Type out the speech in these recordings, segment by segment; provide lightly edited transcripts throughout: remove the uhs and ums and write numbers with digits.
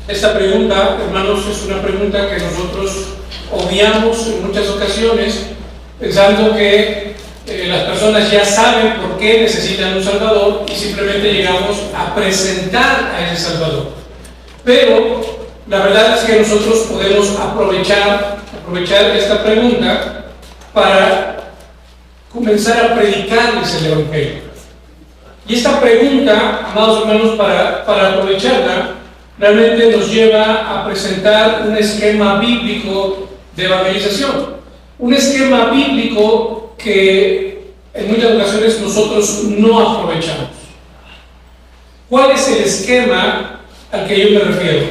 Esta pregunta, hermanos, es una pregunta que nosotros obviamos en muchas ocasiones, pensando que las personas ya saben por qué necesitan un Salvador y simplemente llegamos a presentar a ese Salvador. Pero la verdad es que nosotros podemos aprovechar esta pregunta para comenzar a predicarles el Evangelio. Y esta pregunta, amados hermanos, para aprovecharla, realmente nos lleva a presentar un esquema bíblico de evangelización. Un esquema bíblico que en muchas ocasiones nosotros no aprovechamos. ¿Cuál es el esquema al que yo me refiero?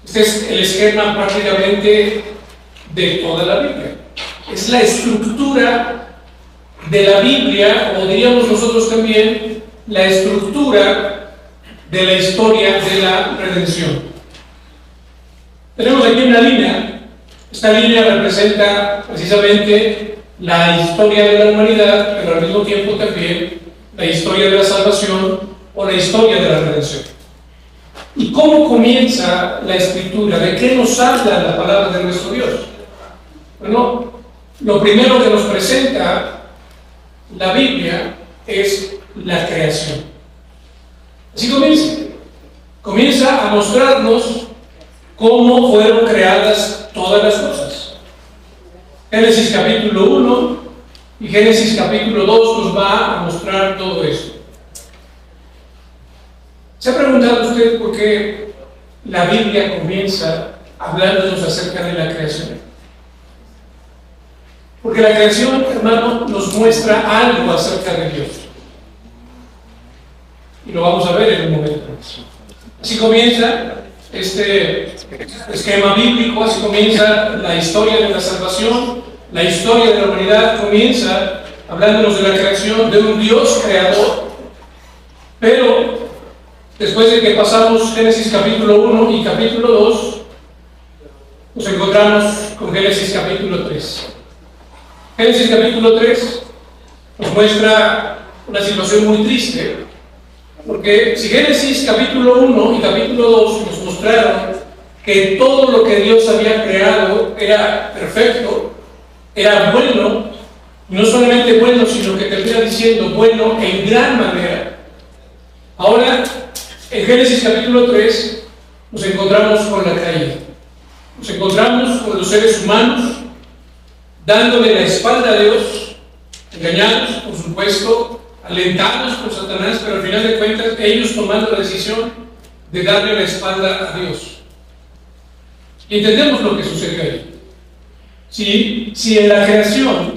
Este es el esquema prácticamente de toda la Biblia. Es la estructura de la Biblia, o diríamos nosotros también, la estructura de la historia de la redención. Tenemos aquí una línea. Esta línea representa precisamente la historia de la humanidad, pero al mismo tiempo también la historia de la salvación o la historia de la redención. ¿Y cómo comienza la Escritura? ¿De qué nos habla la palabra de nuestro Dios? Bueno, lo primero que nos presenta la Biblia es la creación. Así comienza. Comienza a mostrarnos cómo fueron creadas todas las cosas. Génesis capítulo 1 y Génesis capítulo 2 nos va a mostrar todo esto. ¿Se ha preguntado usted por qué la Biblia comienza hablándonos acerca de la creación? Porque la creación, hermano, nos muestra algo acerca de Dios. Y lo vamos a ver en un momento. Así comienza este esquema bíblico, así comienza la historia de la salvación, la historia de la humanidad comienza hablándonos de la creación, de un Dios creador. Pero después de que pasamos Génesis capítulo 1 y capítulo 2, nos encontramos con Génesis capítulo 3. Génesis capítulo 3 nos muestra una situación muy triste, porque si Génesis capítulo 1 y capítulo 2 nos mostraron que todo lo que Dios había creado era perfecto, era bueno, y no solamente bueno, sino que termina diciendo bueno en gran manera. Ahora, en Génesis capítulo 3 nos encontramos con la caída. Nos encontramos con los seres humanos dándole la espalda a Dios, engañados, por supuesto, alentados por Satanás, pero al final de cuentas ellos tomando la decisión de darle la espalda a Dios. Y entendemos lo que sucedió ahí. Si en la creación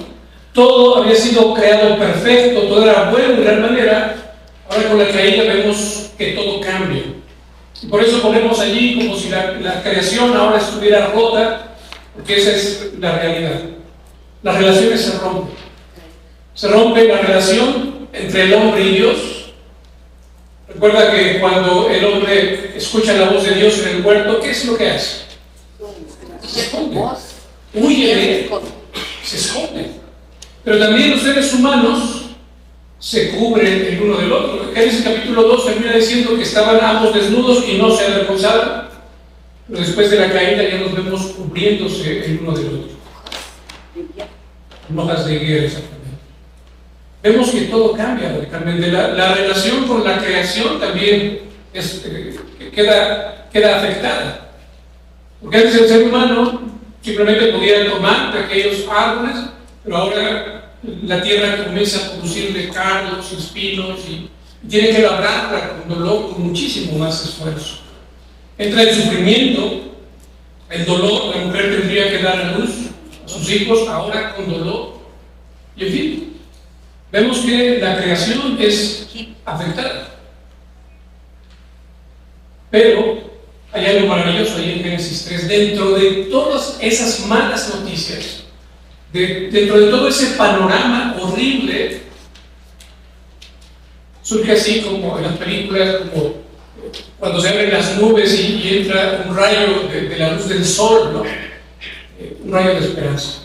todo había sido creado perfecto, todo era bueno de gran manera, ahora con la caída vemos que todo cambia. Y por eso ponemos allí como si la creación ahora estuviera rota, porque esa es la realidad. Las relaciones se rompen. Se rompe la relación entre el hombre y Dios. Recuerda que cuando el hombre escucha la voz de Dios en el huerto, ¿qué es lo que hace? Se esconde. Huye de él. Se esconde. Pero también los seres humanos se cubren el uno del otro. Génesis capítulo 2 termina diciendo que estaban ambos desnudos y no se avergonzaban. Pero después de la caída ya nos vemos cubriéndose el uno del otro. Hojas de higuera, exactamente. Vemos que todo cambia radicalmente. La relación con la creación también queda afectada. Porque antes el ser humano simplemente podía tomar de aquellos árboles, pero ahora la tierra comienza a producirle cardos, espinos y tiene que labrarla con dolor, con muchísimo más esfuerzo. Entra el sufrimiento, el dolor, la mujer tendría que dar a luz a sus hijos, ahora con dolor. Y en fin, vemos que la creación es afectada. Pero hay algo maravilloso ahí en Génesis 3. Dentro de todas esas malas noticias, dentro de todo ese panorama horrible, surge así como en las películas, como cuando se abren las nubes y entra un rayo de la luz del sol, ¿no? Un rayo de esperanza.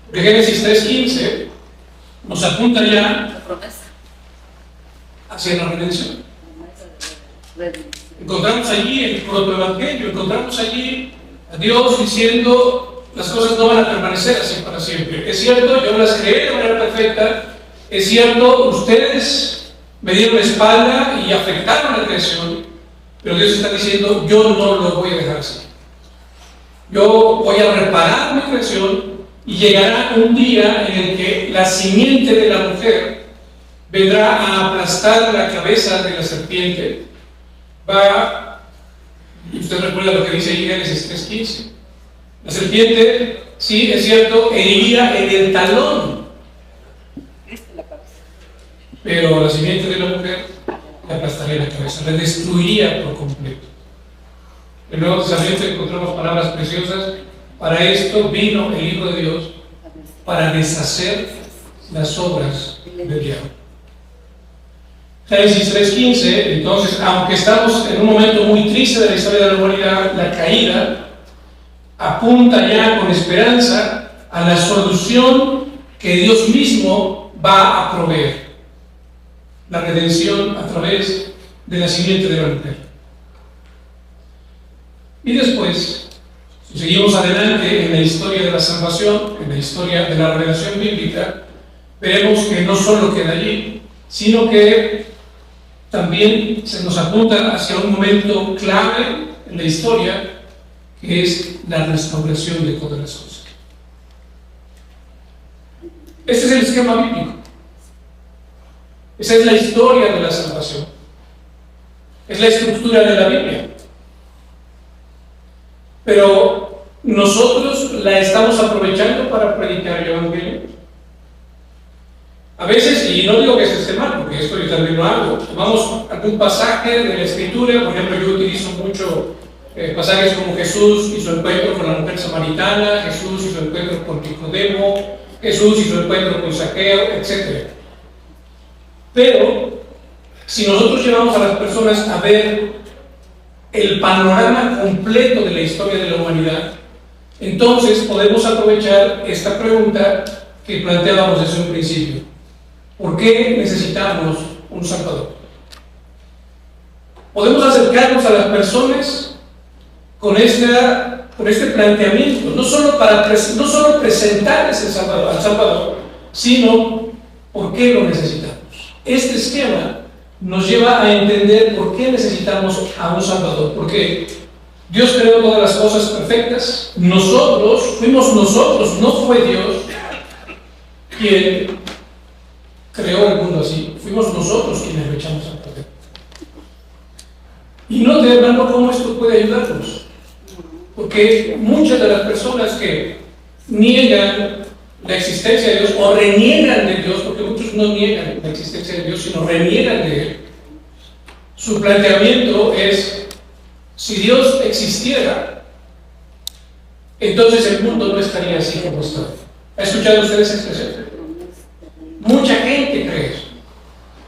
Porque Génesis 3:15 nos apunta ya hacia la redención. Encontramos allí el protoevangelio, encontramos allí a Dios diciendo las cosas no van a permanecer así para siempre. Es cierto, yo las creé de manera perfecta, es cierto, ustedes me dieron la espalda y afectaron la creación, pero Dios está diciendo, yo no lo voy a dejar así. Yo voy a reparar mi creación y llegará un día en el que la simiente de la mujer vendrá a aplastar la cabeza de la serpiente. Y usted recuerda lo que dice ahí Génesis 3:15. La serpiente, sí, es cierto, heriría en el talón, pero la simiente de la mujer le aplastaría la cabeza, le destruiría por completo. En el Nuevo Testamento encontramos palabras preciosas. Para esto vino el Hijo de Dios, para deshacer las obras del diablo. Génesis 3:15, entonces, aunque estamos en un momento muy triste de la historia de la humanidad, la caída apunta ya con esperanza a la solución que Dios mismo va a proveer: la redención a través de la simiente de la mujer. Y después, si seguimos adelante en la historia de la salvación, en la historia de la revelación bíblica, veremos que no solo queda allí, sino que también se nos apunta hacia un momento clave en la historia, que es la restauración de todas las cosas. Este es el esquema bíblico. Esa es la historia de la salvación. Es la estructura de la Biblia. Pero nosotros la estamos aprovechando para predicar el Evangelio. A veces, y no digo que eso esté mal, porque esto yo también lo hago, tomamos algún pasaje de la Escritura. Por ejemplo, yo utilizo mucho pasajes como Jesús y su encuentro con la mujer samaritana, Jesús y su encuentro con Nicodemo, Jesús y su encuentro con Zaqueo, etc. Pero, si nosotros llevamos a las personas a ver el panorama completo de la historia de la humanidad, entonces podemos aprovechar esta pregunta que planteábamos desde un principio: ¿por qué necesitamos un Salvador? Podemos acercarnos a las personas con este planteamiento, no solo presentarles al Salvador, sino ¿por qué lo necesitamos? Este esquema nos lleva a entender por qué necesitamos a un Salvador. Porque Dios creó todas las cosas perfectas. Fuimos nosotros, no fue Dios quien creó el mundo así. Fuimos nosotros quienes lo echamos a perder. Y no te hermano cómo esto puede ayudarnos. Porque muchas de las personas que niegan la existencia de Dios o reniegan de Dios, porque muchos no niegan la existencia de Dios, sino reniegan de Él. Su planteamiento es: si Dios existiera, entonces el mundo no estaría así como está. ¿Ha escuchado usted esa expresión? Mucha gente cree eso.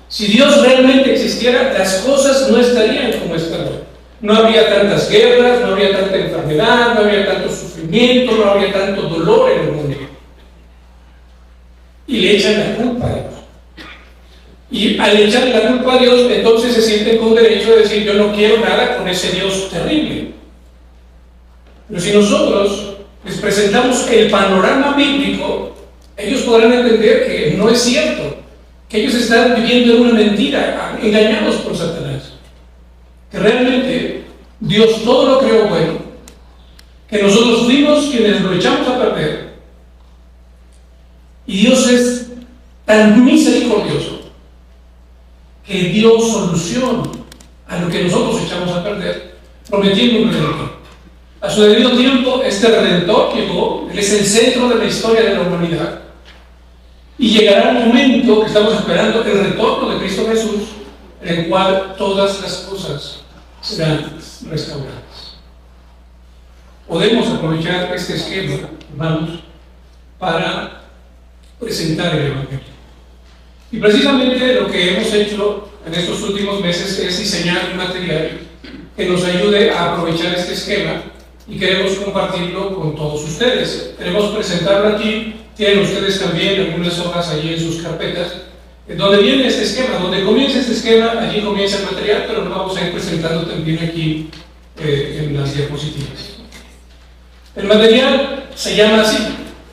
Si Dios realmente existiera, las cosas no estarían como están hoy. No habría tantas guerras, no habría tanta enfermedad, no habría tanto sufrimiento, no habría tanto dolor en el mundo. Y le echan la culpa a Dios. Y al echarle la culpa a Dios, entonces se sienten con derecho de decir: yo no quiero nada con ese Dios terrible. Pero si nosotros les presentamos el panorama bíblico, ellos podrán entender que no es cierto, que ellos están viviendo en una mentira, engañados por Satanás, que realmente Dios todo lo creó bueno, que nosotros fuimos quienes lo echamos a perder. Y Dios es tan misericordioso que dio solución a lo que nosotros echamos a perder, prometiendo un redentor. A su debido tiempo, este redentor llegó. Él es el centro de la historia de la humanidad. Y llegará el momento que estamos esperando, el retorno de Cristo Jesús, en el cual todas las cosas serán restauradas. Podemos aprovechar este esquema, hermanos, para presentar el Evangelio. Y precisamente lo que hemos hecho en estos últimos meses es diseñar un material que nos ayude a aprovechar este esquema, y queremos compartirlo con todos ustedes. Queremos presentarlo aquí. Tienen ustedes también algunas hojas allí en sus carpetas, Donde viene este esquema, donde comienza este esquema, allí comienza el material, pero lo vamos a ir presentando también aquí en las diapositivas. El material se llama así,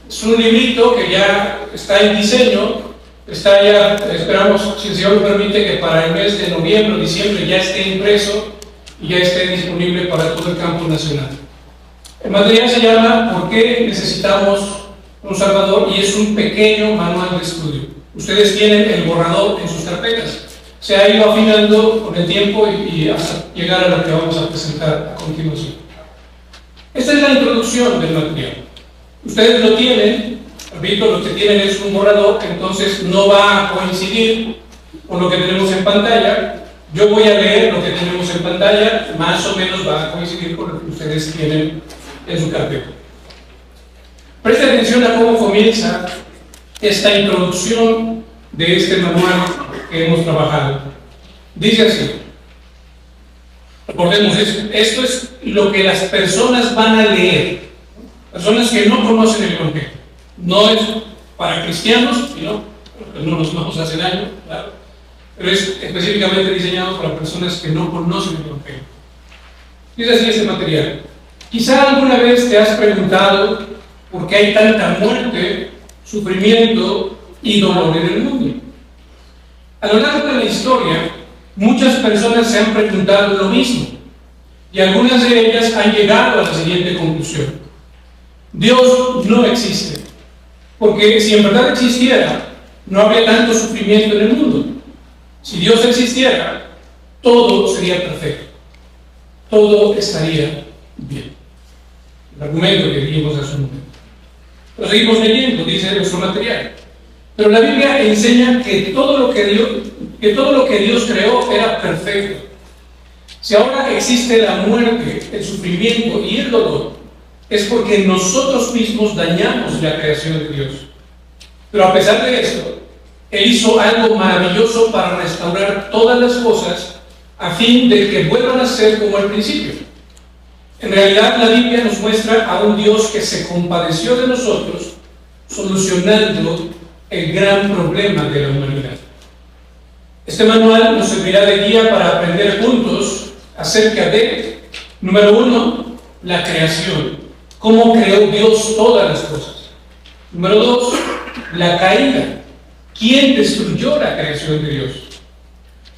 es un librito que ya está en diseño, está ya, esperamos, si el Señor lo permite, que para el mes de noviembre o diciembre ya esté impreso y ya esté disponible para todo el campo nacional. El material se llama ¿Por qué necesitamos un Salvador? Y es un pequeño manual de estudio. Ustedes tienen el borrador en sus carpetas. Se ha ido afinando con el tiempo y hasta llegar a lo que vamos a presentar a continuación. Esta es la introducción del material. Ustedes lo tienen, repito, lo que tienen es un borrador, entonces no va a coincidir con lo que tenemos en pantalla. Yo voy a leer lo que tenemos en pantalla, más o menos va a coincidir con lo que ustedes tienen en su carpeta. Preste atención a cómo comienza esta introducción de este manual que hemos trabajado. Dice así, recordemos, esto es lo que las personas van a leer, personas que no conocen el Evangelio. No es para cristianos, no nos vamos a hacer daño, claro, pero es específicamente diseñado para personas que no conocen el Evangelio. Dice así este material. Quizá alguna vez te has preguntado por qué hay tanta muerte, sufrimiento y dolor en el mundo. A lo largo de la historia, muchas personas se han preguntado lo mismo y algunas de ellas han llegado a la siguiente conclusión: Dios no existe, porque si en verdad existiera, no habría tanto sufrimiento en el mundo. Si Dios existiera, todo sería perfecto, todo estaría bien. El argumento que dijimos hace un momento. Lo seguimos leyendo, dice nuestro material. Pero la Biblia enseña que todo lo que Dios creó era perfecto. Si ahora existe la muerte, el sufrimiento y el dolor, es porque nosotros mismos dañamos la creación de Dios. Pero a pesar de esto, Él hizo algo maravilloso para restaurar todas las cosas a fin de que vuelvan a ser como al principio. En realidad, la Biblia nos muestra a un Dios que se compadeció de nosotros, solucionando el gran problema de la humanidad. Este manual nos servirá de guía para aprender juntos acerca de, número 1, la creación. Cómo creó Dios todas las cosas. Número 2, la caída. ¿Quién destruyó la creación de Dios?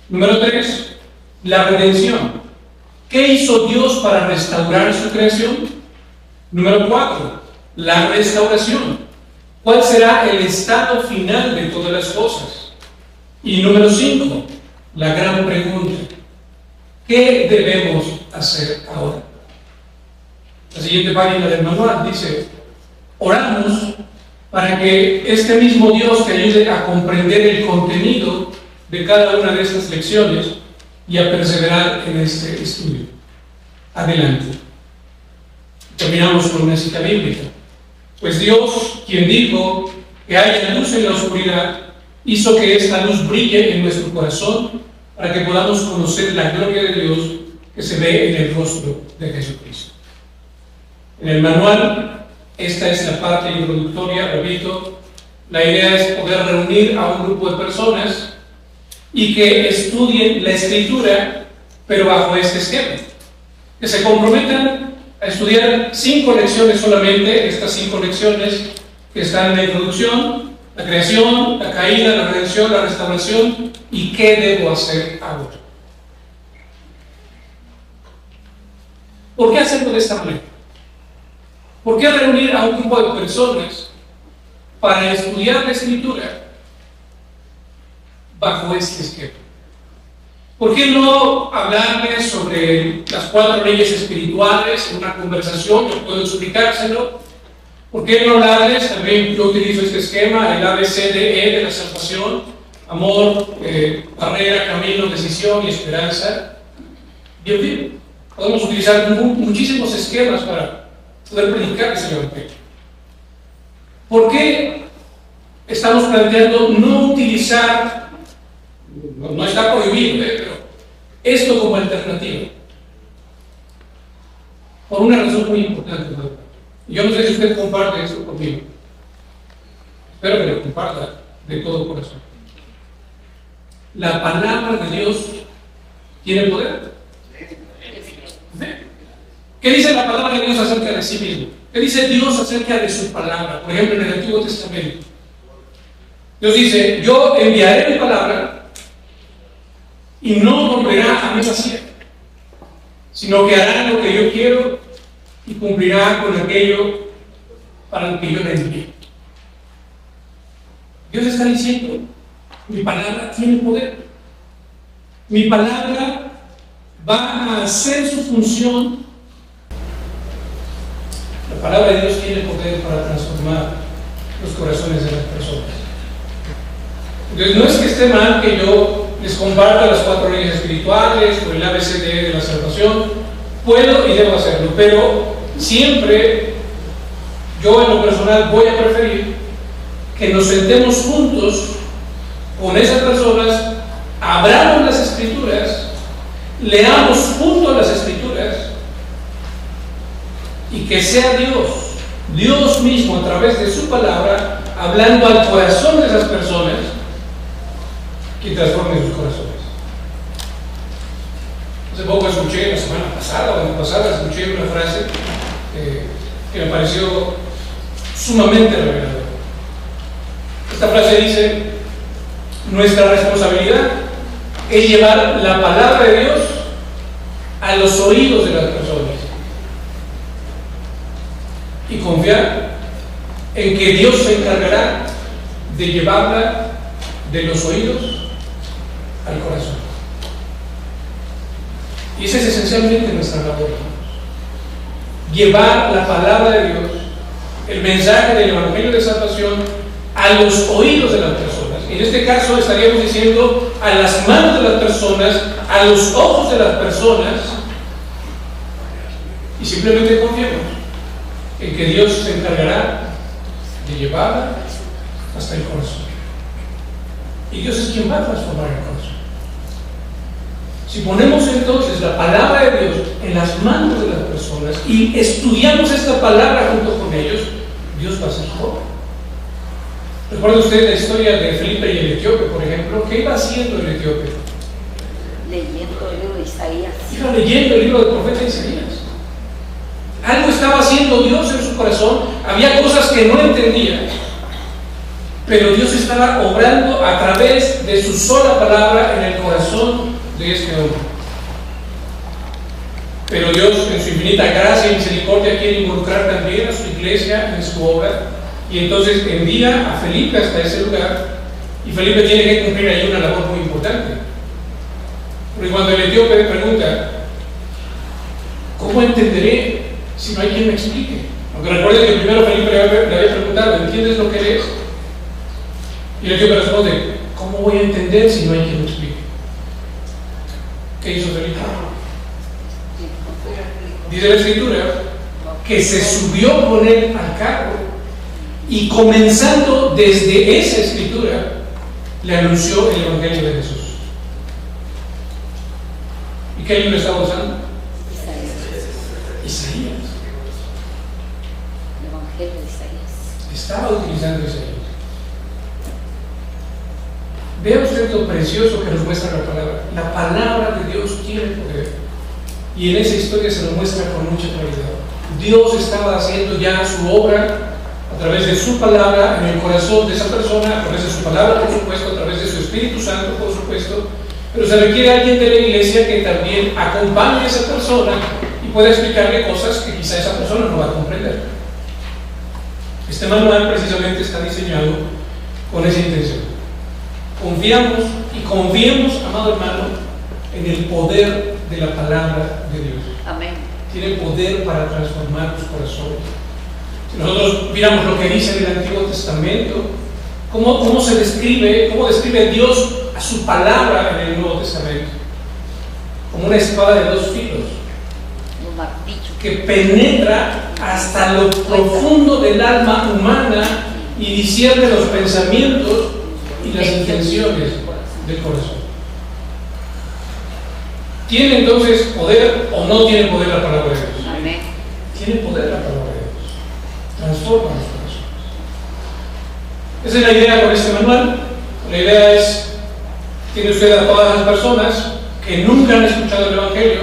Número 3, la redención. ¿Qué hizo Dios para restaurar su creación? Número 4, la restauración. ¿Cuál será el estado final de todas las cosas? Y número 5, la gran pregunta: ¿qué debemos hacer ahora? La siguiente página del manual dice: oramos para que este mismo Dios te ayude a comprender el contenido de cada una de estas lecciones y a perseverar en este estudio. Adelante. Terminamos con una cita bíblica. Pues Dios, quien dijo que haya luz en la oscuridad, hizo que esta luz brille en nuestro corazón para que podamos conocer la gloria de Dios que se ve en el rostro de Jesucristo. En el manual, esta es la parte introductoria, repito, la idea es poder reunir a un grupo de personas y que estudien la Escritura, pero bajo este esquema. Que se comprometan a estudiar 5 lecciones solamente, estas 5 lecciones que están en la introducción: la creación, la caída, la redención, la restauración y qué debo hacer ahora. ¿Por qué hacerlo de esta manera? ¿Por qué reunir a un grupo de personas para estudiar la Escritura bajo este esquema? ¿Por qué no hablarles sobre las 4 leyes espirituales en una conversación? Yo puedo explicárselo. ¿Por qué no hablarles? También yo utilizo este esquema, el ABCDE de la salvación: amor, barrera, camino, decisión y esperanza. Bien, bien. Podemos utilizar muchísimos esquemas para poder predicar ese evangelio. ¿Por qué estamos planteando no utilizar, no está prohibido, pero esto como alternativa? Por una razón muy importante, ¿no? Yo no sé si usted comparte esto conmigo. Espero que lo comparta de todo corazón. La palabra de Dios tiene poder. ¿Qué dice la palabra de Dios acerca de sí mismo? ¿Qué dice Dios acerca de su palabra? Por ejemplo, en el Antiguo Testamento. Dios dice: yo enviaré mi palabra y no volverá a mí vacía, sino que hará lo que yo quiero y cumplirá con aquello para lo que yo le envié. Dios está diciendo: mi palabra tiene poder. Mi palabra va a hacer su función. La palabra de Dios tiene poder para transformar los corazones de las personas. Entonces, no es que esté mal que yo les comparta las 4 leyes espirituales o el ABCD de la salvación. Puedo y debo hacerlo, pero siempre yo en lo personal voy a preferir que nos sentemos juntos con esas personas, abramos las Escrituras, leamos juntos las Escrituras, y que sea Dios mismo a través de su palabra, hablando al corazón de esas personas, que transforme sus corazones. Hace poco escuché, la semana pasada o la pasada, escuché una frase que me pareció sumamente reveladora. Esta frase dice: nuestra responsabilidad es llevar la palabra de Dios a los oídos de las personas y confiar en que Dios se encargará de llevarla de los oídos al corazón. Y esa es esencialmente nuestra labor: llevar la palabra de Dios, el mensaje del Evangelio de salvación, a los oídos de las personas. En este caso estaríamos diciendo a las manos de las personas, a los ojos de las personas, y simplemente confiemos en que Dios se encargará de llevarla hasta el corazón. Y Dios es quien va a transformar el corazón. Si ponemos entonces la palabra de Dios en las manos de las personas y estudiamos esta palabra junto con ellos, Dios va a hacer su obra. ¿Recuerda usted la historia de Felipe y el etíope, por ejemplo? ¿Qué iba haciendo el etíope? Leyendo el libro de Isaías. Iba leyendo el libro del profeta Isaías. Algo estaba haciendo Dios en su corazón. Había cosas que no entendía, pero Dios estaba obrando a través de su sola palabra en el corazón de este hombre. Pero Dios, en su infinita gracia y misericordia, quiere involucrar también a su iglesia en su obra, y entonces envía a Felipe hasta ese lugar, y Felipe tiene que cumplir ahí una labor muy importante. Porque cuando el etíope le pregunta: ¿cómo entenderé si no hay quien me explique? Aunque recuerden que primero Felipe le había preguntado: ¿entiendes lo que eres? Y el etíope responde: ¿cómo voy a entender si no hay quien me explique? ¿Qué hizo Felipe? Dice la Escritura que se subió con él al carro y, comenzando desde esa Escritura, le anunció el Evangelio de Jesús. ¿Y qué libro estaba usando? Isaías. El Evangelio de Isaías. Estaba utilizando Isaías. Vea usted lo precioso que nos muestra la palabra. La palabra de Dios tiene poder. Y en esa historia se nos muestra con mucha claridad. Dios estaba haciendo ya su obra a través de su palabra en el corazón de esa persona, a través de su palabra, por supuesto, a través de su Espíritu Santo, por supuesto. Pero se requiere alguien de la iglesia que también acompañe a esa persona y pueda explicarle cosas que quizá esa persona no va a comprender. Este manual precisamente está diseñado con esa intención. Confiamos y confiemos, amado hermano, en el poder de la palabra de Dios. Amén. Tiene poder para transformar tus corazones. Si nosotros miramos lo que dice en el Antiguo Testamento, cómo se describe, cómo describe Dios a su palabra en el Nuevo Testamento, como una espada de 2 filos, Un martillo. que penetra hasta lo profundo del alma humana y discierne los pensamientos y las intenciones del corazón. ¿Tiene entonces poder o no tiene poder la palabra de Dios? Amén. Tiene poder la palabra de Dios. Transforma los corazones. Esa es la idea con este manual. La idea es Tiene usted a todas las personas que nunca han escuchado el Evangelio,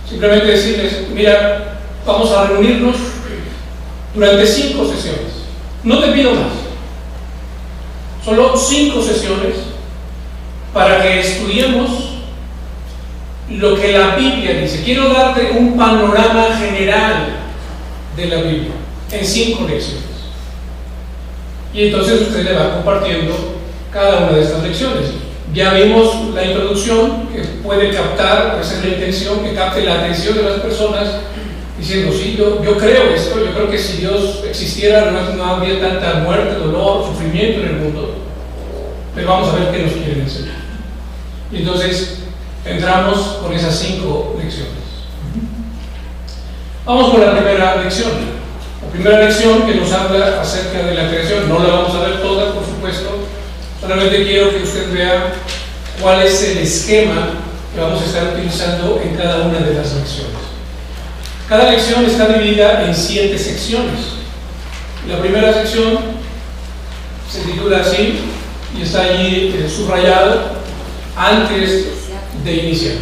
simplemente decirles, mira, vamos a reunirnos durante 5 sesiones. No te pido más. Solo 5 sesiones para que estudiemos lo que la Biblia dice. Quiero darte un panorama general de la Biblia en 5 lecciones. Y entonces usted le va compartiendo cada una de estas lecciones. Ya vimos la introducción, que puede captar, esa es la intención, que capte la atención de las personas, diciendo, sí, yo creo esto, yo creo que si Dios existiera no habría tanta muerte, dolor, sufrimiento en el mundo. Pero vamos a ver qué nos quieren enseñar. Y entonces entramos con esas 5 lecciones. Vamos con la primera lección. La primera lección que nos habla acerca de la creación. No la vamos a ver toda, por supuesto. Solamente quiero que usted vea cuál es el esquema que vamos a estar utilizando en cada una de las lecciones. Cada lección está dividida en 7 secciones. La primera sección se titula así y está allí subrayado antes de iniciar.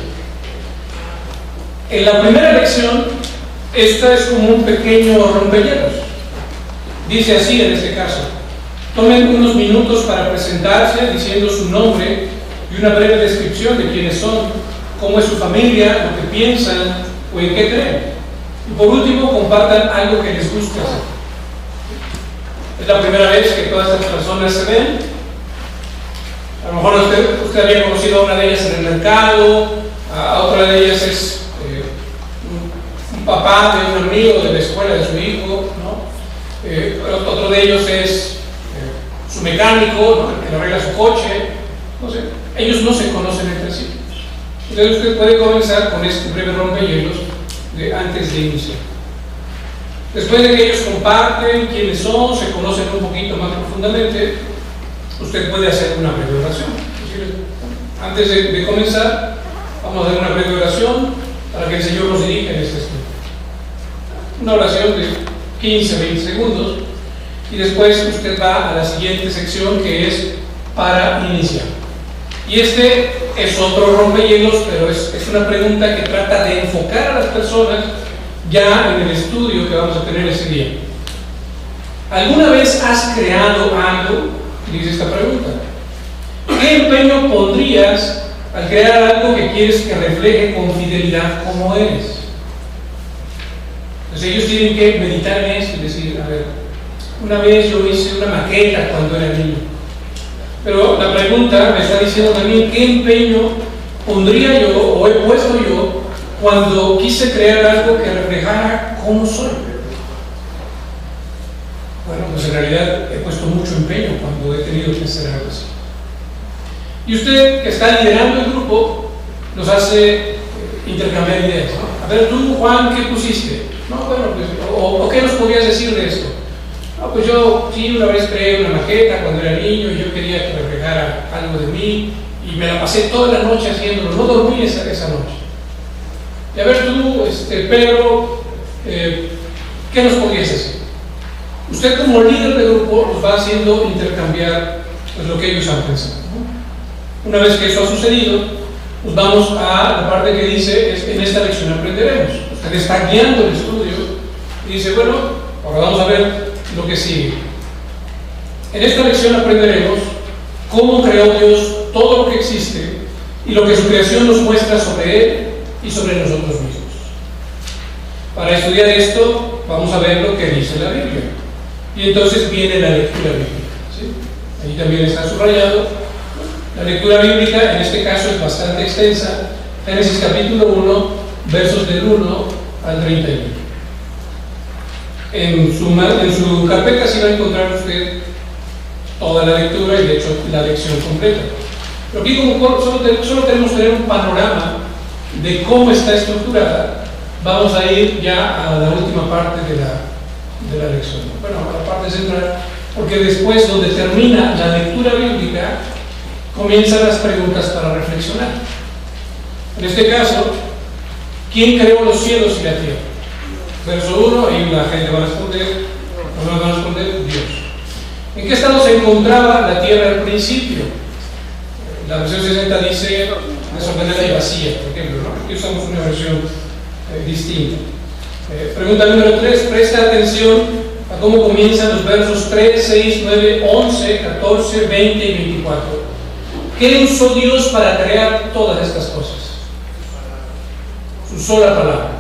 En la primera lección, esta es como un pequeño rompehielos. Dice así en este caso: tomen unos minutos para presentarse diciendo su nombre y una breve descripción de quiénes son, cómo es su familia, lo que piensan o en qué creen. Y por último, compartan algo que les guste hacer. Es la primera vez que todas estas personas se ven. A lo mejor usted había conocido a una de ellas en el mercado, a otra de ellas es un papá de un amigo de la escuela de su hijo, ¿no? Otro de ellos es su mecánico, ¿no? El que le arregla su coche. No sé, ellos no se conocen entre sí. Entonces usted puede comenzar con este breve rompehielos antes de iniciar. Después de que ellos comparten quiénes son, se conocen un poquito más profundamente, usted puede hacer una breve oración. Antes de comenzar, vamos a hacer una breve oración para que el Señor nos dirija en este estudio. Una oración de 15-20 segundos y después usted va a la siguiente sección, que es para iniciar. Y este es otro rompehielos, pero es una pregunta que trata de enfocar a las personas ya en el estudio que vamos a tener ese día. ¿Alguna vez has creado algo? Dice esta pregunta. ¿Qué empeño pondrías al crear algo que quieres que refleje con fidelidad cómo eres? Entonces ellos tienen que meditar en esto y decir, a ver, una vez yo hice una maqueta cuando era niño. Pero la pregunta me está diciendo también qué empeño pondría yo o he puesto yo cuando quise crear algo que reflejara cómo soy. Bueno, pues en realidad he puesto mucho empeño cuando he tenido que hacer algo así. Y usted, que está liderando el grupo, nos hace intercambiar ideas, ¿no? A ver, tú, Juan, ¿qué pusiste? No, bueno, pues, o ¿qué nos podrías decir de esto? No, pues yo sí, una vez creé una maqueta cuando era niño y yo quería que reflejara algo de mí y me la pasé toda la noche haciéndolo, no dormí esa noche. Y a ver tú, Pedro, ¿qué nos podrías decir? Usted como líder del grupo nos va haciendo intercambiar pues, lo que ellos han pensado, ¿no? Una vez que eso ha sucedido, pues vamos a la parte que dice, en esta lección aprenderemos. Usted está guiando el estudio y dice, bueno, ahora vamos a ver lo que sigue. En esta lección aprenderemos cómo creó Dios todo lo que existe y lo que su creación nos muestra sobre Él y sobre nosotros mismos. Para estudiar esto, vamos a ver lo que dice la Biblia. Y entonces viene la lectura bíblica, ¿sí? Ahí también está subrayado. La lectura bíblica, en este caso, es bastante extensa. Génesis capítulo 1, versos del 1 al 31. En su carpeta sí va a encontrar usted toda la lectura y de hecho la lección completa. Pero aquí como solo tenemos que tener un panorama de cómo está estructurada, vamos a ir ya a la última parte de la lección. Bueno, a la parte central, porque después, donde termina la lectura bíblica, comienzan las preguntas para reflexionar. En este caso, ¿quién creó los cielos y la tierra? Verso 1, y la gente va a responder, nosotros vamos a responder, Dios. ¿En qué estado se encontraba la tierra al principio? La versión 60 dice desordenada y vacía, por ejemplo, ¿no? Aquí usamos una versión distinta. Pregunta número 3, presta atención a cómo comienzan los versos 3, 6, 9, 11, 14, 20 y 24. ¿Qué usó Dios para crear todas estas cosas? Su sola palabra.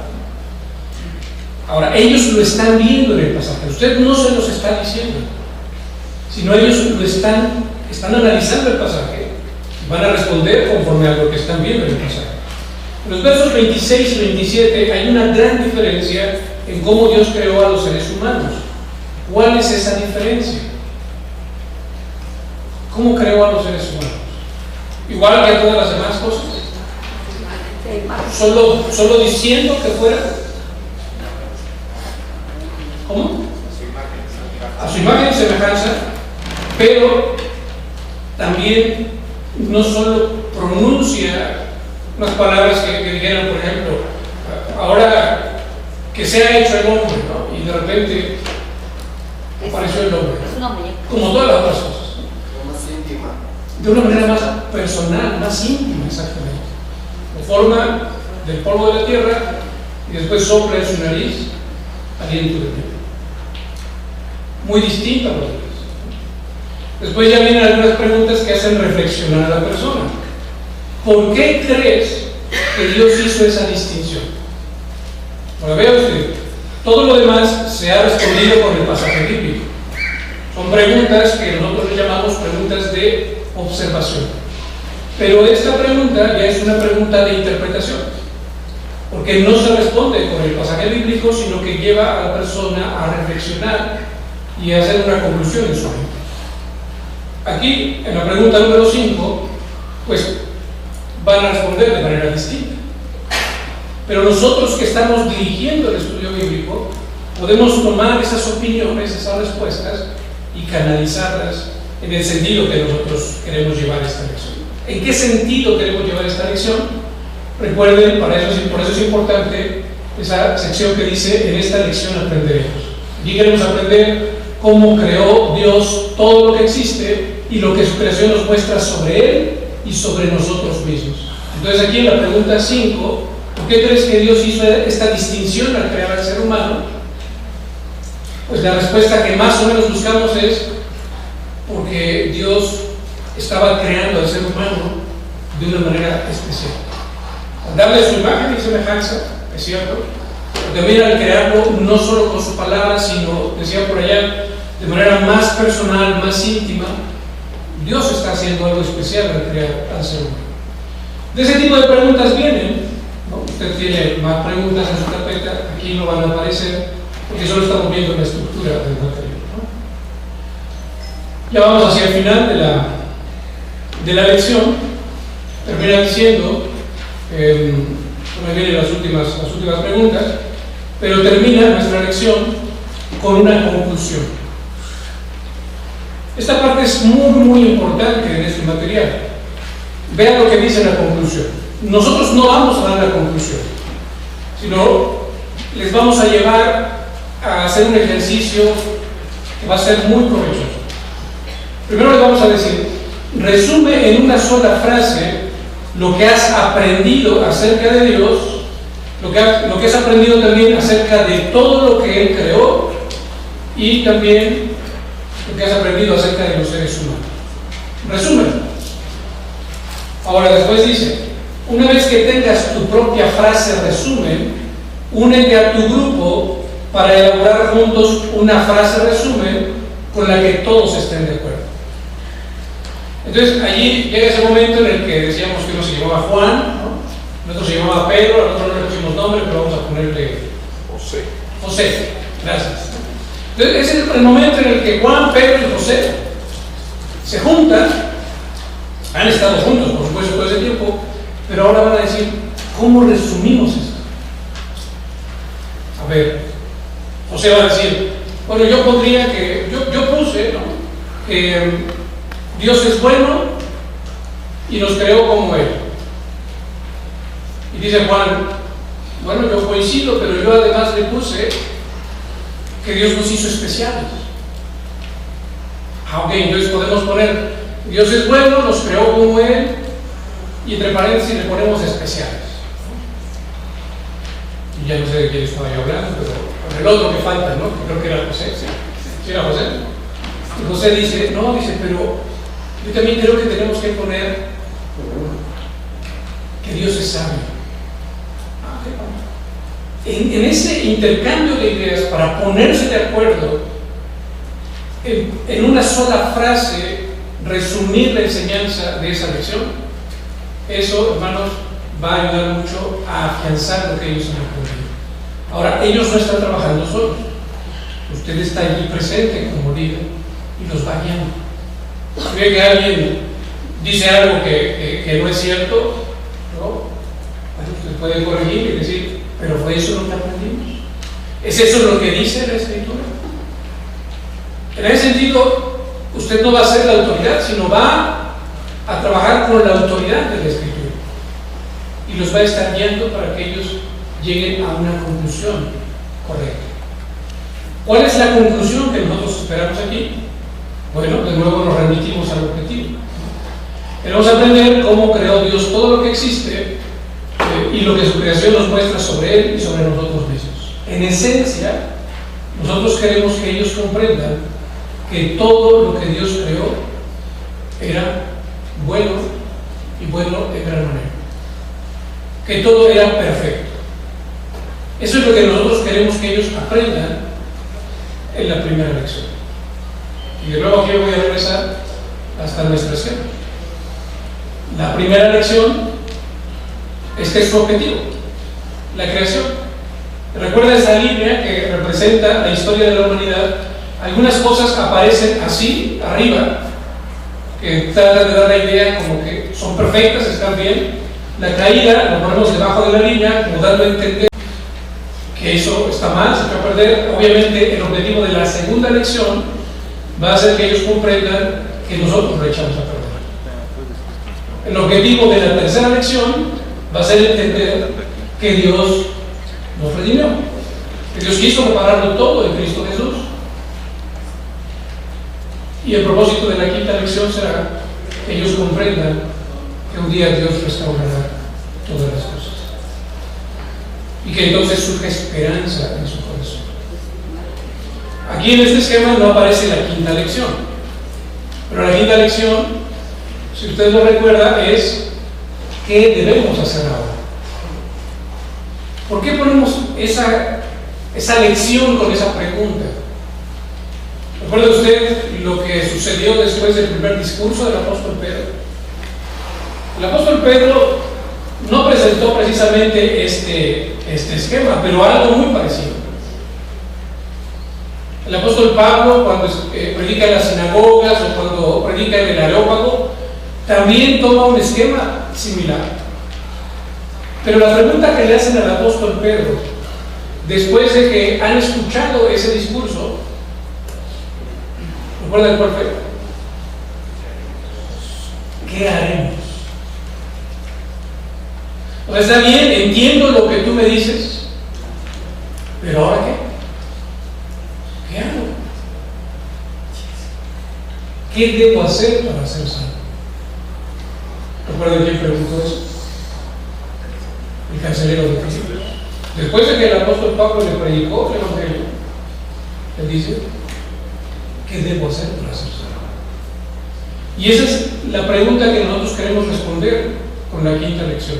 Ahora, ellos lo están viendo en el pasaje. Usted no se los está diciendo, sino ellos lo están analizando el pasaje y van a responder conforme a lo que están viendo en el pasaje. En los versos 26 y 27 hay una gran diferencia en cómo Dios creó a los seres humanos. ¿Cuál es esa diferencia? ¿Cómo creó a los seres humanos? Igual que a todas las demás cosas. Solo diciendo que fuera. ¿Cómo? A su imagen y semejanza, pero también no solo pronuncia unas palabras que dijeran, por ejemplo, ahora que se ha hecho el hombre, ¿no? Y de repente apareció el hombre, como todas las otras cosas, de una manera más personal, más íntima, exactamente. Lo forma del polvo de la tierra y después sopla en su nariz aliento de vida. Muy distinta a los demás. Después ya vienen algunas preguntas que hacen reflexionar a la persona. ¿Por qué crees que Dios hizo esa distinción? Bueno, vea usted, todo lo demás se ha respondido con el pasaje bíblico. Son preguntas que nosotros le llamamos preguntas de observación. Pero esta pregunta ya es una pregunta de interpretación, porque no se responde con el pasaje bíblico, sino que lleva a la persona a reflexionar y a hacer una conclusión en su mente. Aquí, en la pregunta número 5, pues van a responder de manera distinta. Pero nosotros que estamos dirigiendo el estudio bíblico, podemos tomar esas opiniones, esas respuestas y canalizarlas en el sentido que nosotros queremos llevar esta lección. ¿En qué sentido queremos llevar esta lección? Recuerden, por eso es importante esa sección que dice: en esta lección aprenderemos. Aquí queremos aprender cómo creó Dios todo lo que existe y lo que su creación nos muestra sobre Él y sobre nosotros mismos. Entonces aquí en la pregunta 5, ¿por qué crees que Dios hizo esta distinción al crear al ser humano? Pues la respuesta que más o menos buscamos es porque Dios estaba creando al ser humano de una manera especial. Al darle su imagen y semejanza, es cierto, pero también al crearlo no solo con su palabra, sino, decía por allá, de manera más personal, más íntima. Dios está haciendo algo especial al crear al ser humano. De ese tipo de preguntas vienen, ¿no? Usted tiene más preguntas en su carpeta, aquí no van a aparecer, porque solo estamos viendo la estructura del material, ¿no? Ya vamos hacia el final de la lección. Termina diciendo, no me vienen las últimas preguntas, pero termina nuestra lección con una conclusión. Esta parte es muy importante en este material. Vean lo que dice la conclusión. Nosotros no vamos a dar la conclusión, sino les vamos a llevar a hacer un ejercicio que va a ser muy provechoso. Primero les vamos a decir: resume en una sola frase lo que has aprendido acerca de Dios, lo que has aprendido también acerca de todo lo que Él creó y también lo que has aprendido acerca de los seres humanos. Resumen. Ahora después dice: una vez que tengas tu propia frase resumen, únete a tu grupo para elaborar juntos una frase resumen con la que todos estén de acuerdo. Entonces allí llega ese momento en el que decíamos que uno se llamaba Juan, ¿no? Otro se llamaba Pedro, al otro no le pusimos nombre, pero vamos a ponerle José. Gracias. Entonces ese es el momento en el que Juan, Pedro y José se juntan. Han estado juntos, por supuesto, todo ese tiempo, pero ahora van a decir: ¿cómo resumimos esto? A ver, José va a decir: bueno, yo puse, ¿no?, que Dios es bueno y nos creó como Él. Y dice Juan: bueno, yo coincido, pero yo además le puse que Dios nos hizo especiales. Ok, entonces podemos poner: Dios es bueno, nos creó como Él, y entre paréntesis le ponemos especiales. Y ya no sé de quién estaba yo hablando, pero con el otro que falta, ¿no? Creo que era José, ¿sí era José? Y José dice, no, dice, pero yo también creo que tenemos que poner que Dios es sabio. En ese intercambio de ideas, para ponerse de acuerdo en una sola frase, resumir la enseñanza de esa lección, eso, hermanos, va a ayudar mucho a afianzar lo que ellos han aprendido. Ahora, ellos no están trabajando solos. Usted está allí presente como líder y los va guiando. Si ve que alguien dice algo que no es cierto, ¿no? Bueno, usted puede corregir y decir, pero fue eso lo que aprendimos. ¿Es eso lo que dice la Escritura? En ese sentido, usted no va a ser la autoridad, sino va a trabajar con la autoridad de la Escritura y los va a estar guiando para que ellos lleguen a una conclusión correcta. ¿Cuál es la conclusión que nosotros esperamos aquí? Bueno, de nuevo nos remitimos al objetivo. Queremos aprender cómo creó Dios todo lo que existe y lo que su creación nos muestra sobre Él y sobre nosotros mismos. En esencia, nosotros queremos que ellos comprendan que todo lo que Dios creó era bueno y bueno de gran manera. Que todo era perfecto. Eso es lo que nosotros queremos que ellos aprendan en la primera lección. Y de nuevo aquí voy a regresar hasta nuestra escena. La primera lección, este es su objetivo, la creación. Recuerda esa línea que representa la historia de la humanidad. Algunas cosas aparecen así, arriba, que tratan de dar la idea como que son perfectas, están bien. La caída lo ponemos debajo de la línea, como dando a entender que eso está mal, se va a perder. Obviamente el objetivo de la segunda lección va a ser que ellos comprendan que nosotros lo echamos a perder. El objetivo de la tercera lección va a ser entender que Dios nos redimió, que Dios quiso repararlo todo en Cristo Jesús. Y el propósito de la quinta lección será que ellos comprendan que un día Dios restaurará todas las cosas y que entonces surge esperanza en su corazón. Aquí en este esquema no aparece la quinta lección, pero la quinta lección, si usted lo recuerda, es ¿qué debemos hacer ahora? ¿Por qué ponemos esa lección con esa pregunta? ¿Recuerda usted lo que sucedió después del primer discurso del apóstol Pedro? El apóstol Pedro no presentó precisamente este esquema, pero algo muy parecido. El apóstol Pablo, cuando predica en las sinagogas o cuando predica en el Areópago, también toma un esquema similar. Pero la pregunta que le hacen al apóstol Pedro, después de que han escuchado ese discurso, ¿recuerdan cuál fue? ¿Qué haremos? O sea, está bien, entiendo lo que tú me dices, pero ¿ahora qué? ¿Qué hago? ¿Qué debo hacer para ser salvo? ¿Recuerdan quién preguntó eso? El carcelero de Cristo. Después de que el apóstol Pablo le predicó el Evangelio, él dice, ¿qué debo hacer para ser salvo? Y esa es la pregunta que nosotros queremos responder con la quinta lección.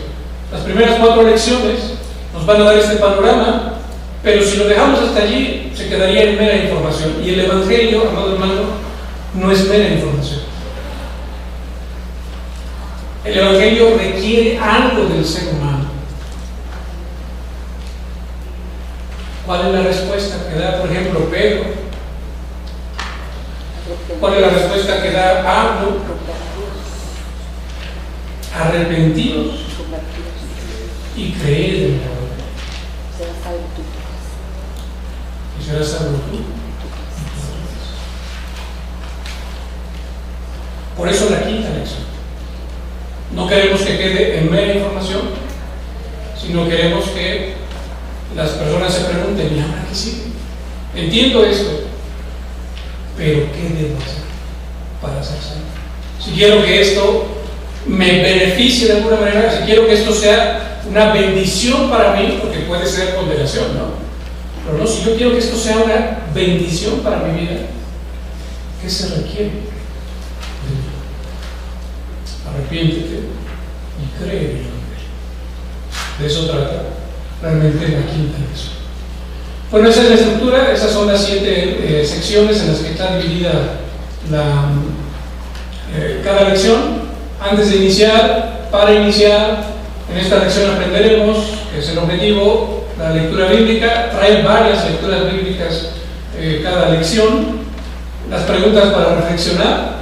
Las primeras 4 lecciones nos van a dar este panorama, pero si lo dejamos hasta allí, se quedaría en mera información. Y el Evangelio, amado hermano, no es mera información. El Evangelio requiere algo del ser humano. ¿Cuál es la respuesta que da, por ejemplo, Pedro? ¿Cuál es la respuesta que da Pablo? Arrepentidos y creer en la verdad. Y serás salvo tú. Por eso la quinta lección. No queremos que quede en mera información, sino queremos que las personas se pregunten, ¿y ahora qué sigue? Entiendo esto, pero ¿qué debo hacer para ser salvo? si quiero que esto me beneficie de alguna manera, si quiero que esto sea una bendición para mí, porque puede ser condenación, ¿no? Pero no, si yo quiero que esto sea una bendición para mi vida, ¿qué se requiere? Arrepiéntete y cree en el Evangelio. De eso trata realmente la quinta lección. Bueno, esa es la estructura, esas son las 7 secciones en las que está dividida cada lección. Antes de iniciar, para iniciar, en esta lección aprenderemos, que es el objetivo, la lectura bíblica. Trae varias lecturas bíblicas cada lección, las preguntas para reflexionar,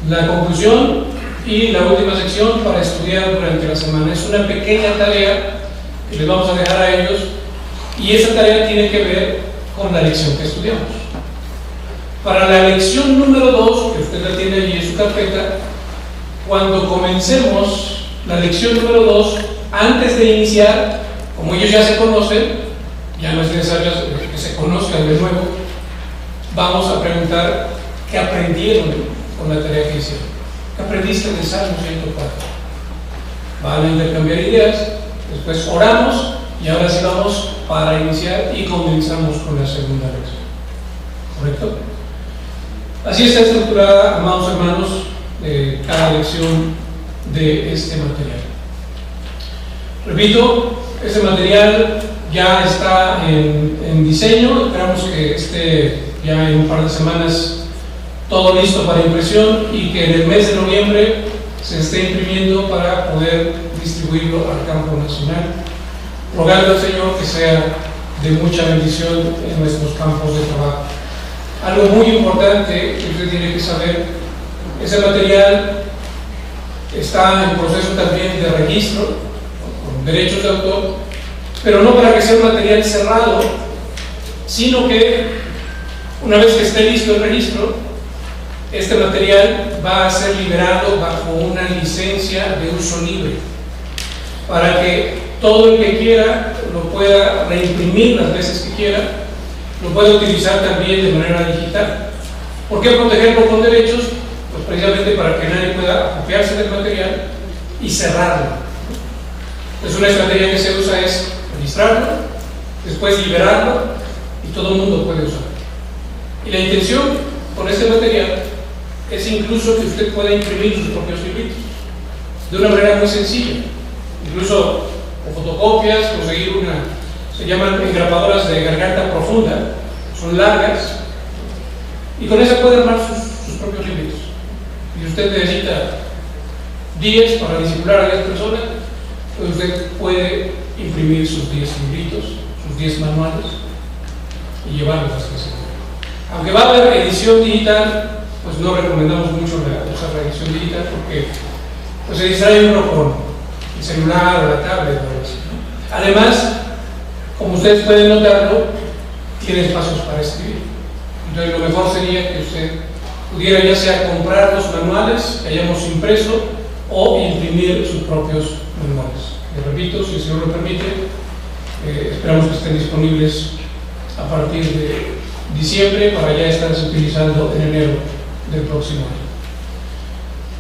la conclusión y la última sección para estudiar durante la semana. Es una pequeña tarea que les vamos a dejar a ellos, y esa tarea tiene que ver con la lección que estudiamos. Para la lección número 2, que usted la tiene allí en su carpeta, cuando comencemos la lección número 2, antes de iniciar, como ellos ya se conocen, ya no es necesario que se conozcan de nuevo, vamos a preguntar qué aprendieron con la tarea que hicieron. ¿Qué aprendiste del Salmo 104? Van a intercambiar ideas, después oramos y ahora sí vamos para iniciar y comenzamos con la segunda lección. ¿Correcto? Así está estructurada, amados hermanos, cada lección de este material. Repito, este material ya está en diseño. Esperamos que esté ya en un par de semanas todo listo para impresión y que en el mes de noviembre se esté imprimiendo para poder distribuirlo al campo nacional, rogando al Señor que sea de mucha bendición en nuestros campos de trabajo. Algo muy importante que usted tiene que saber: ese material está en proceso también de registro con derechos de autor, pero no para que sea un material cerrado, sino que una vez que esté listo el registro, este material va a ser liberado bajo una licencia de uso libre, para que todo el que quiera lo pueda reimprimir las veces que quiera, lo puede utilizar también de manera digital. ¿Por qué protegerlo con derechos? Pues precisamente para que nadie pueda apropiarse del material y cerrarlo. Pues una estrategia que se usa es registrarlo, después liberarlo y todo el mundo puede usarlo. Y la intención con este material es incluso que usted pueda imprimir sus propios libritos de una manera muy sencilla, incluso con fotocopias, conseguir se llaman engrapadoras de garganta profunda, son largas, y con esa puede armar sus propios libritos. Y si usted necesita 10 para discipular a 10 personas, pues usted puede imprimir sus 10 libritos, sus 10 manuales y llevarlos hasta ese lugar. Aunque va a haber edición digital, pues no recomendamos mucho usar la edición digital porque pues se distrae uno con el celular o la tablet o algo así, ¿no? Además, como ustedes pueden notarlo, tiene espacios para escribir. Entonces lo mejor sería que usted pudiera ya sea comprar los manuales que hayamos impreso o imprimir sus propios manuales. Les repito, si el Señor lo permite, esperamos que estén disponibles a partir de diciembre para ya estarse utilizando en enero del próximo año.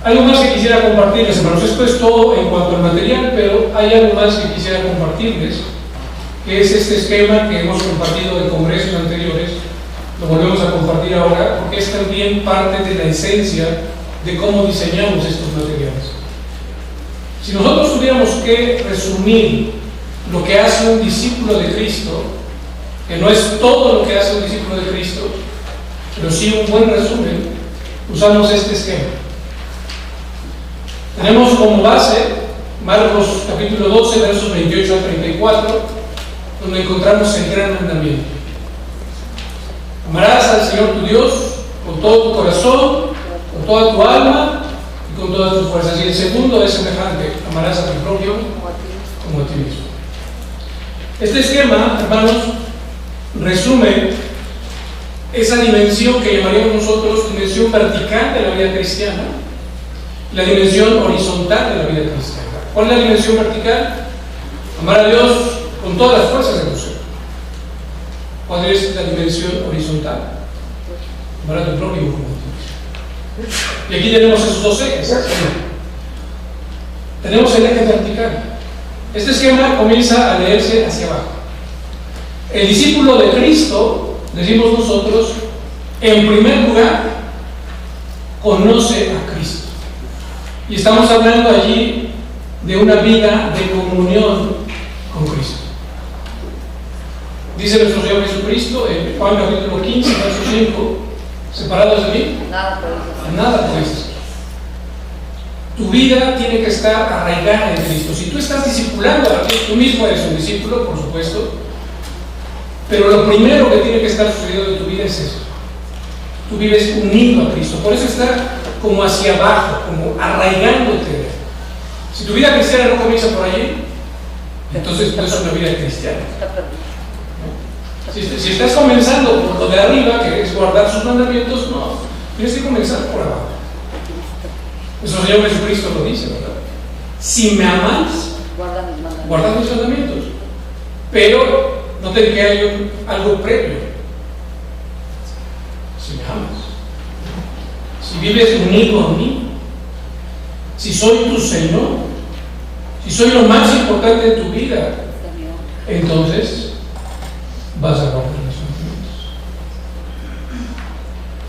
Algo más que quisiera compartirles, hermanos. Esto es todo en cuanto al material, pero hay algo más que quisiera compartirles, que es este esquema que hemos compartido en congresos anteriores. Lo volvemos a compartir ahora porque es también parte de la esencia de cómo diseñamos estos materiales. Si nosotros tuviéramos que resumir lo que hace un discípulo de Cristo, que no es todo lo que hace un discípulo de Cristo, pero sí un buen resumen, usamos este esquema. Tenemos como base Marcos capítulo 12, versos 28 al 34, donde encontramos el gran mandamiento. Amarás al Señor tu Dios con todo tu corazón, con toda tu alma y con todas tus fuerzas. Y el segundo es semejante: amarás a tu propio como a ti mismo. Este esquema, hermanos, resume esa dimensión que llamaríamos nosotros dimensión vertical de la vida cristiana, la dimensión horizontal de la vida cristiana. ¿Cuál es la dimensión vertical? Amar a Dios con todas las fuerzas de tu ser. ¿Cuál es la dimensión horizontal? Amar a tu prójimo como a ti mismo. Y aquí tenemos esos dos ejes. Tenemos el eje vertical. Este esquema comienza a leerse hacia abajo. El discípulo de Cristo, decimos nosotros, en primer lugar, conoce a Cristo. Y estamos hablando allí de una vida de comunión con Cristo. Dice nuestro Señor Jesucristo en Juan capítulo 15, verso 5, separados de mí, Nada podéis hacer. nada podéis hacer. Tu vida tiene que estar arraigada en Cristo. Si tú estás discipulando a Cristo, tú mismo eres un discípulo, por supuesto, pero lo primero que tiene que estar sucediendo en tu vida es eso. Tú vives unido a Cristo. Por eso está como hacia abajo, como arraigándote. Si tu vida cristiana no comienza por allí, entonces no es una vida cristiana. Está perdido. Si estás comenzando por lo de arriba, que es guardar sus mandamientos, no. Tienes que comenzar por abajo. Nuestro Señor Jesucristo lo dice, ¿verdad? Si me amáis, Guarda mis mandamientos. guardad mis mandamientos. Pero noten que hay algo previo. Si me amas, si vives unido a mí, si soy tu Señor, si soy lo más importante de tu vida, entonces vas a guardar mis mandamientos.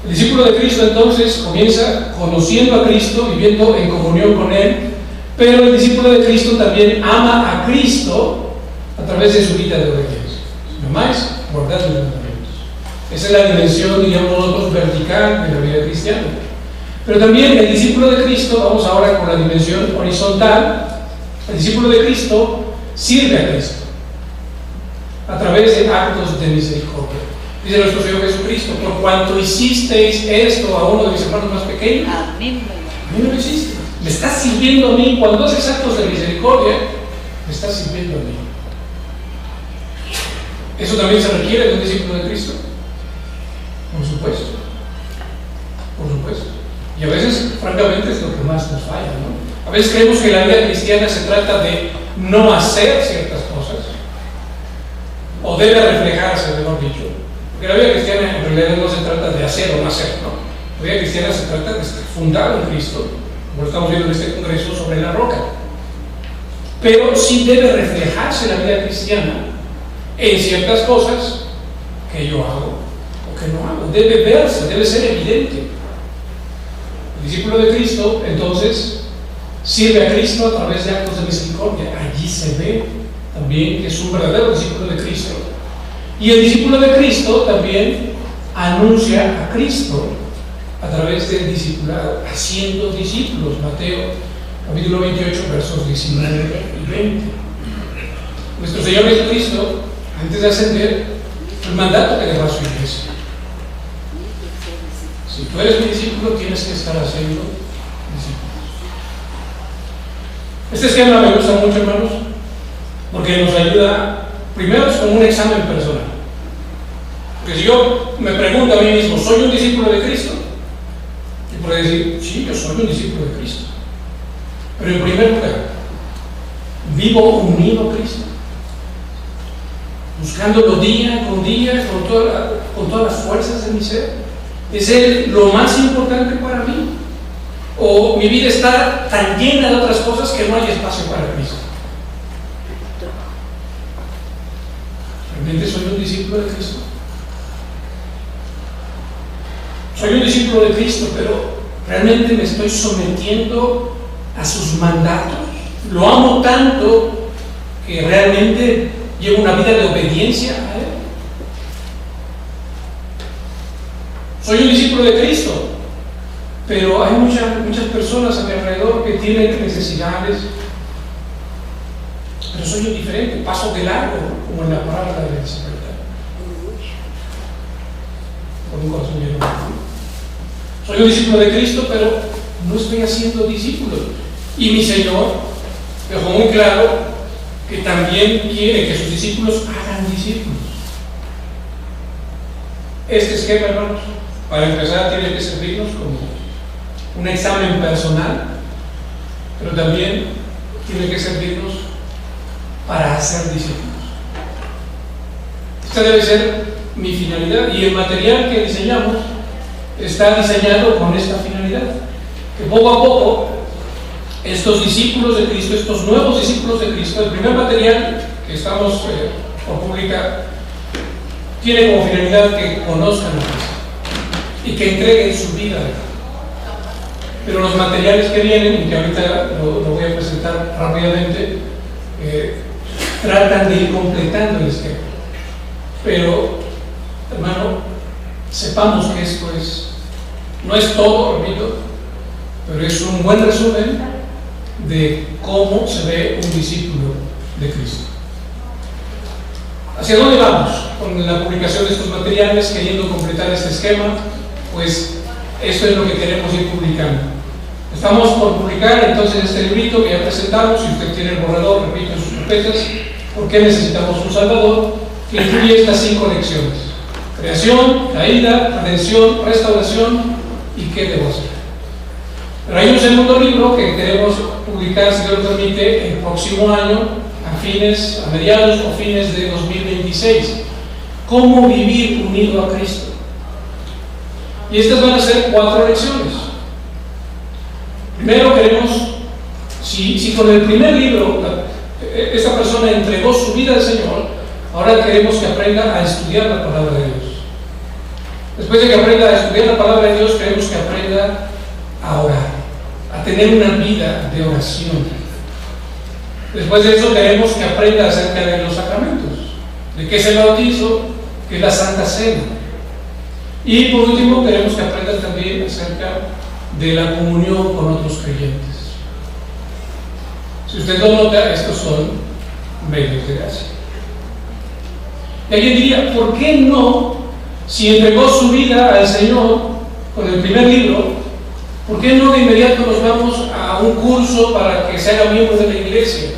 El discípulo de Cristo entonces comienza conociendo a Cristo, viviendo en comunión con Él, pero el discípulo de Cristo también ama a Cristo a través de su vida de obediencia. Si me amáis, guardad mis mandamientos. Esa es la dimensión, digamos nosotros, vertical de la vida cristiana. Pero también el discípulo de Cristo, vamos ahora con la dimensión horizontal, el discípulo de Cristo sirve a Cristo a través de actos de misericordia. Dice nuestro Señor Jesucristo: por cuanto hicisteis esto a uno de mis hermanos más pequeños, A mí a mí me lo hiciste. Me estás sirviendo a mí. Cuando haces actos de misericordia, me estás sirviendo a mí. Eso también se requiere de un discípulo de Cristo. Por supuesto. Por supuesto. Y a veces, francamente, es lo que más nos falla, ¿no? A veces creemos que la vida cristiana se trata de no hacer ciertas cosas, o debe reflejarse, mejor dicho. Porque la vida cristiana en realidad no se trata de hacer o no hacer, ¿no? La vida cristiana se trata de estar fundado en Cristo, como lo estamos viendo en este congreso sobre la roca. Pero sí debe reflejarse la vida cristiana en ciertas cosas que yo hago o que no hago. Debe verse, debe ser evidente. El discípulo de Cristo, entonces, sirve a Cristo a través de actos de misericordia. Allí se ve también que es un verdadero discípulo de Cristo. Y el discípulo de Cristo también anuncia a Cristo a través del discipulado, haciendo discípulos. Mateo capítulo 28, versos 19 y 20. Nuestro Señor Jesucristo, antes de ascender, el mandato que dejó a su iglesia: si tú eres mi discípulo, tienes que estar haciendo discípulos. Este esquema me gusta mucho, hermanos, porque nos ayuda. Primero es como un examen personal. Porque si yo me pregunto a mí mismo, ¿soy un discípulo de Cristo? Y puedo decir, sí, yo soy un discípulo de Cristo. Pero en primer lugar, vivo unido a Cristo, buscándolo día con día, con todas las fuerzas de mi ser. ¿Es Él lo más importante para mí? ¿O mi vida está tan llena de otras cosas que no hay espacio para Cristo? ¿Realmente soy un discípulo de Cristo? Soy un discípulo de Cristo, pero ¿realmente me estoy sometiendo a sus mandatos? ¿Lo amo tanto que realmente llevo una vida de obediencia a Él? Soy un discípulo de Cristo, pero hay muchas personas a mi alrededor que tienen necesidades, pero soy indiferente, paso de largo, como en la parábola de la desigualdad. Con un corazón lleno de amor. Soy un discípulo de Cristo, pero no estoy haciendo discípulos. Y mi Señor dejó muy claro que también quiere que sus discípulos hagan discípulos. Este esquema, hermanos, para empezar, tiene que servirnos como un examen personal, pero también tiene que servirnos para hacer discípulos. Esta debe ser mi finalidad, y el material que diseñamos está diseñado con esta finalidad. humanidad. Que poco a poco, estos discípulos de Cristo, estos nuevos discípulos de Cristo, el primer material que estamos por publicar, tiene como finalidad que conozcan a Cristo y que entreguen su vida a Él. Pero los materiales que vienen, y que ahorita lo voy a presentar rápidamente, tratan de ir completando el esquema. Pero, hermano, sepamos que esto no es todo, repito, pero es un buen resumen de cómo se ve un discípulo de Cristo. ¿Hacia dónde vamos con la publicación de estos materiales, queriendo completar este esquema? Pues esto es lo que queremos ir publicando. Estamos por publicar entonces este librito que ya presentamos. Si usted tiene el borrador, repito, en sus carpetas, ¿por qué necesitamos un Salvador?, que incluye estas 5 lecciones: creación, caída, redención, restauración y qué debo hacer. Pero hay un segundo libro que queremos publicar, si Dios lo permite, el próximo año, a mediados o fines de 2026. Cómo vivir unido a Cristo. Y estas van a ser 4 lecciones. Primero queremos, si con el primer libro esta persona entregó su vida al Señor, ahora queremos que aprenda a estudiar la palabra de Dios. Después de que aprenda a estudiar la palabra de Dios, queremos que aprenda a orar, a tener una vida de oración. Después de eso queremos que aprenda acerca de los sacramentos, de qué es el bautizo, qué es la Santa Cena. Y por último queremos que aprenda también acerca de la comunión con otros creyentes. Si usted lo nota, estos son medios de gracia. Y alguien diría, ¿por qué no, si entregó su vida al Señor con el primer libro, por qué no de inmediato nos vamos a un curso para que se haga miembro de la iglesia?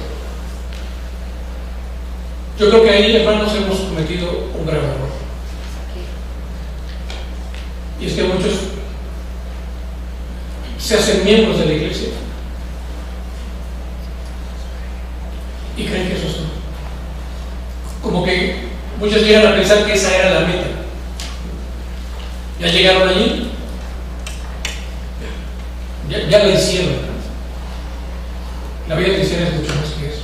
Yo creo que ahí, hermanos, hemos cometido un grave error. Y es que muchos se hacen miembros de la iglesia y creen que eso es todo. Como que muchos llegan a pensar que esa era la meta. Ya llegaron allí, ya la hicieron. La vida cristiana es mucho más que eso.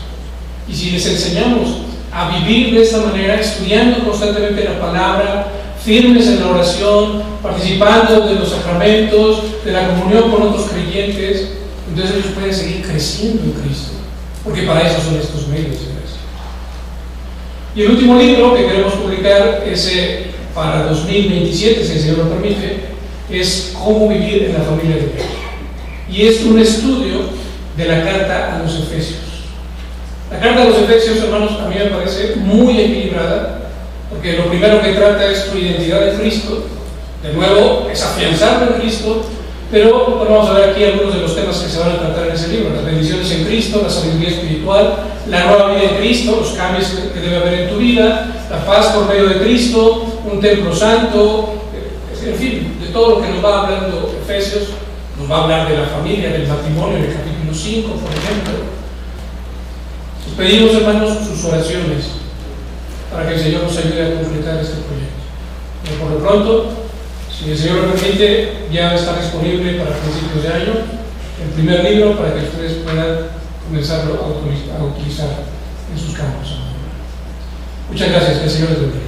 Y si les enseñamos a vivir de esta manera, estudiando constantemente la palabra, firmes en la oración, participando de los sacramentos, de la comunión con otros creyentes, entonces ellos pueden seguir creciendo en Cristo, porque para eso son estos medios de gracia. Y el último libro que queremos publicar es para 2027, si el Señor lo permite, es Cómo vivir en la familia de Dios. Y es un estudio de la carta a los Efesios. La carta a los Efesios, hermanos, a mí me parece muy equilibrada, porque lo primero que trata es tu identidad en Cristo. De nuevo, es afianzarte en Cristo. Pero bueno, vamos a ver aquí algunos de los temas que se van a tratar en ese libro: las bendiciones en Cristo, la sabiduría espiritual, la nueva vida en Cristo, los cambios que debe haber en tu vida, la paz por medio de Cristo, un templo santo, en fin, de todo lo que nos va hablando Efesios. Nos va a hablar de la familia, del matrimonio en el capítulo 5, por ejemplo. Les pedimos, hermanos, sus oraciones para que el Señor nos ayude a completar este proyecto. Pero por lo pronto, si el Señor lo permite, ya está disponible para principios de año el primer libro para que ustedes puedan comenzarlo a utilizar en sus campos. Muchas gracias, que el Señor les bendiga.